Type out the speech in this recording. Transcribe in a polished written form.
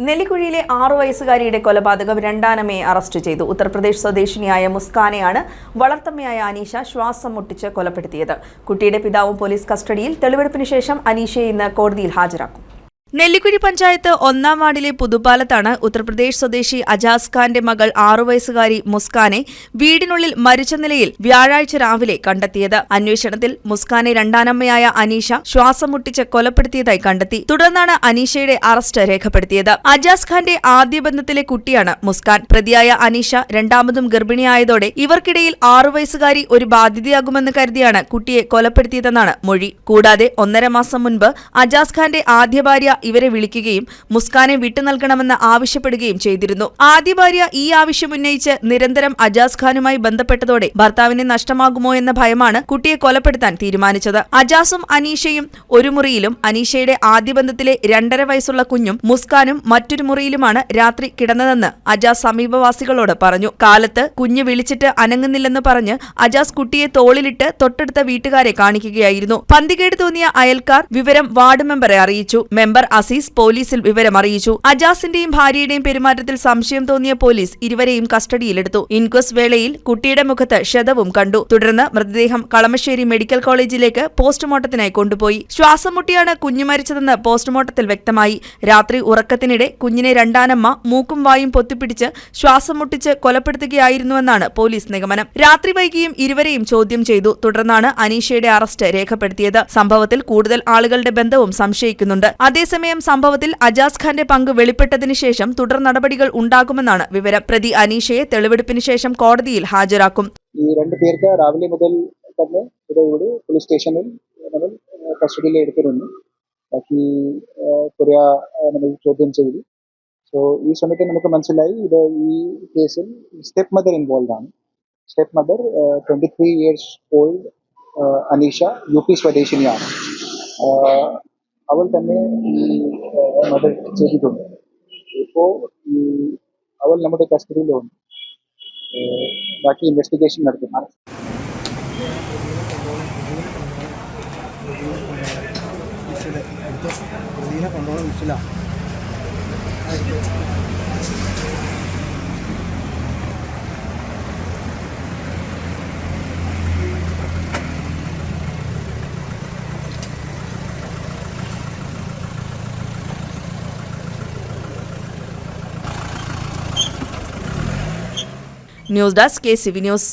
നെല്ലിക്കുഴിയിലെ 6 വയസ്സുകാരിയുടെ കൊലപാതകം രണ്ടാനമ്മയെ അറസ്റ്റ് ചെയ്തു. ഉത്തർപ്രദേശ് സ്വദേശിനിയായ മുസ്കാനെയാണ് വളർത്തമ്മയായ അനീഷ ശ്വാസം മുട്ടിച്ച് കൊലപ്പെടുത്തിയത്. കുട്ടിയുടെ പിതാവും പോലീസ് കസ്റ്റഡിയിൽ. തെളിവെടുപ്പിന് ശേഷം അനീഷയെ ഇന്ന് കോടതിയിൽ ഹാജരാക്കും. നെല്ലിക്കുഴി പഞ്ചായത്ത് 1-ാം വാർഡിലെ പുതുപ്പാലത്താണ് ഉത്തർപ്രദേശ് സ്വദേശി അജാസ് ഖാന്റെ മകൾ 6 വയസ്സുകാരി മുസ്കാനെ വീടിനുള്ളിൽ മരിച്ച നിലയിൽ വ്യാഴാഴ്ച രാവിലെ കണ്ടെത്തിയത്. അന്വേഷണത്തിൽ മുസ്കാനെ രണ്ടാനമ്മയായ അനീഷ ശ്വാസം മുട്ടിച്ച് കൊലപ്പെടുത്തിയതായി കണ്ടെത്തി. തുടർന്നാണ് അനീഷയുടെ അറസ്റ്റ് രേഖപ്പെടുത്തിയത്. അജാസ് ഖാന്റെ ആദ്യ ബന്ധത്തിലെ കുട്ടിയാണ് മുസ്കാൻ. പ്രതിയായ അനീഷ രണ്ടാമതും ഗർഭിണിയായതോടെ ഇവർക്കിടയിൽ 6 വയസ്സുകാരി ഒരു ബാധ്യതയാകുമെന്ന് കരുതിയാണ് കുട്ടിയെ കൊലപ്പെടുത്തിയതെന്നാണ് മൊഴി. കൂടാതെ 1.5 മാസം മുൻപ് അജാസ് ഖാന്റെ ആദ്യ ഭാര്യ ഇവരെ വിളിക്കുകയും മുസ്കാനെ വിട്ടുനൽകണമെന്ന് ആവശ്യപ്പെടുകയും ചെയ്തിരുന്നു. ആദ്യ ഭാര്യ ഈ ആവശ്യം ഉന്നയിച്ച് നിരന്തരം അജാസ് ഖാനുമായി ബന്ധപ്പെട്ടതോടെ ഭർത്താവിനെ നഷ്ടമാകുമോ എന്ന ഭയമാണ് കുട്ടിയെ കൊലപ്പെടുത്താൻ തീരുമാനിച്ചത്. അജാസും അനീഷയും ഒരു മുറിയിലും അനീഷയുടെ ആദ്യ ബന്ധത്തിലെ 2.5 വയസ്സുള്ള കുഞ്ഞും മുസ്കാനും മറ്റൊരു മുറിയിലുമാണ് രാത്രി കിടന്നതെന്ന് അജാസ് സമീപവാസികളോട് പറഞ്ഞു. കാലത്ത് കുഞ്ഞ് വിളിച്ചിട്ട് അനങ്ങുന്നില്ലെന്ന് പറഞ്ഞ് അജാസ് കുട്ടിയെ തോളിലിട്ട് തൊട്ടടുത്ത വീട്ടുകാരെ കാണിക്കുകയായിരുന്നു. പന്തികേട് തോന്നിയ അയൽക്കാർ വിവരം വാർഡ് മെമ്പറെ അറിയിച്ചു. മെമ്പർ അസീസ് പോലീസിൽ വിവരം അറിയിച്ചു. അജാസിന്റെയും ഭാര്യയുടെയും പെരുമാറ്റത്തിൽ സംശയം തോന്നിയ പോലീസ് ഇരുവരെയും കസ്റ്റഡിയിലെടുത്തു. ഇൻക്വസ്റ്റ് വേളയിൽ കുട്ടിയുടെ മുഖത്ത് ക്ഷതവും കണ്ടു. തുടർന്ന് മൃതദേഹം കളമശ്ശേരി മെഡിക്കൽ കോളേജിലേക്ക് പോസ്റ്റ്മോർട്ടത്തിനായി കൊണ്ടുപോയി. ശ്വാസം മുട്ടിയാണ് കുഞ്ഞു മരിച്ചതെന്ന് പോസ്റ്റ്മോർട്ടത്തിൽ വ്യക്തമായി. രാത്രി ഉറക്കത്തിനിടെ കുഞ്ഞിനെ രണ്ടാനമ്മ മൂക്കും വായും പൊത്തിപ്പിടിച്ച് ശ്വാസം മുട്ടിച്ച് കൊലപ്പെടുത്തുകയായിരുന്നുവെന്നാണ് പോലീസ് നിഗമനം. രാത്രി വൈകിയും ഇരുവരെയും ചോദ്യം ചെയ്തു. തുടർന്നാണ് അനീഷയുടെ അറസ്റ്റ് രേഖപ്പെടുത്തിയത്. സംഭവത്തിൽ കൂടുതൽ ആളുകളുടെ ബന്ധവും സംശയിക്കുന്നുണ്ട്. അതേസമയം സംഭവത്തിൽ അജാസ് ഖാന്റെ പങ്ക് വെളിപ്പെട്ടതിന് ശേഷം തുടർ നടപടികൾ ഉണ്ടാകുമെന്നാണ് വിവരം. പ്രതി അനീഷയെ തെളിവെടുപ്പിന് ശേഷം കോടതിയിൽ ഹാജരാക്കും. ഈ 2 പേർക്ക് രാവിലെ മുതൽ തന്നെ ഇവിടെ പോലീസ് സ്റ്റേഷനിൽ നമ്മൾ കസ്റ്റഡിയിൽ എടുത്തിരുന്നു. ബാക്കി കുറേ നമ്മൾ ചോദ്യം ചെയ്തു. സോ ഈ സമയത്ത് നമുക്ക് മനസ്സിലായി ഇത് ഈ കേസിൽ സ്റ്റെപ്പ് മദർ ഇൻവോൾവ് ആണ്. Step mother 23 years old Aneesha UP സ്വദേശിനിയാണ്. അവൾ തന്നെ ഈ മർഡർ ചെയ്തിട്ടുണ്ട്. ഇപ്പോൾ അവൾ നമ്മുടെ കസ്റ്റഡിയിലുണ്ട്. ബാക്കി ഇൻവെസ്റ്റിഗേഷൻ നടത്തുന്നതാണ്. News desk KCV news.